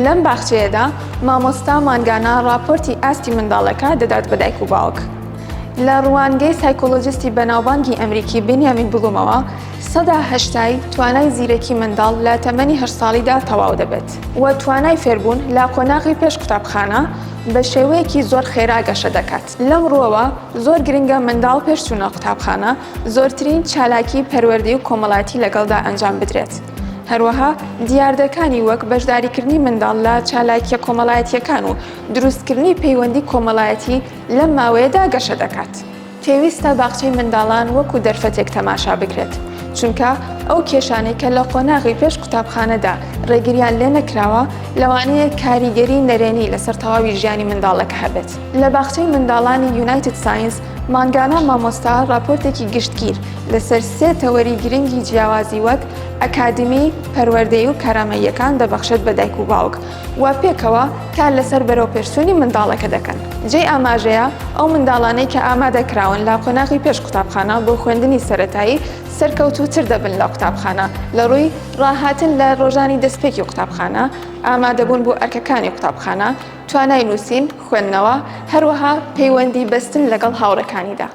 لەم باخچەیەدا مامۆستا مانگانە راپۆرتی ئاستی منداڵەکە دەدات بە دایک و باوک. لە ڕوانگەی سایکۆلۆجیستی بەناوبانگی ئەمریکی بنیامین بڵومەوە 80 توانای زیرەکی منداڵ لە تەمەنی 8 ساڵیدا تەواو دەبێت و توانای فێربوون لە قۆناغی پێش قوتابخانە بە شێوەیەکی زۆر خێرا گەشە دەکات. لەم ڕووەوە زۆر گرنگە منداڵ پێش چوونە قوتابخانە زۆرترین چالاکی پەروەردەی و کۆمەڵایەتی لەگەڵدا ئەنجام بدرێت. هەروەها دیاردەکانی وەک بەشداریکردنی منداڵ لە چالاکیە کۆمەڵایەتیەکان و دروستکردنی پەیوەندی کۆمەڵایەتی لەم ماوەیەدا گەشە دەکات. پێویستە باخچەی منداڵان وەکو دەرفەتێک تەماشا بکرێت، چونکە ئەو کێشانەی کە لە قۆناغی پێش قوتابخانەدا ڕێگریان لێ نەکراوە لەوانەیە کاریگەری نەرێنی لەسەر تەواوی ژیانی منداڵەکە هەبێت. لە باخچەی منداڵانی یونایتد ساینس مانگانە مامۆستا راپۆرتێکی گشتگیر لەسەر 3 تەوەری گرنگی جیاوازی وەک ئەکادمی، پەروەردەیی و کارامەییەکان دەبەخشێت بە دایک و باوک و پێکەوە کار لەسەر بەرەوپێشچوونی منداڵەکە دەکەن. جێی ئاماژەیە ئەو منداڵانەی کە ئامادەکراون لە قۆناغی پێش قوتابخانە بۆ خوێندنی سەرەتایی سەرکەوتووتر دەبن لە قوتابخانە لە ڕووی ڕاهاتن لە ڕۆژانی دەستپێکی قوتابخانە، ئامادەبوون بۆ ئەرکەکانی قوتابخانە، توانای نووسین، خوێندنەوە، هەروەها پەیوەندی بەستن لەگەڵ هاوڕێکانیدا.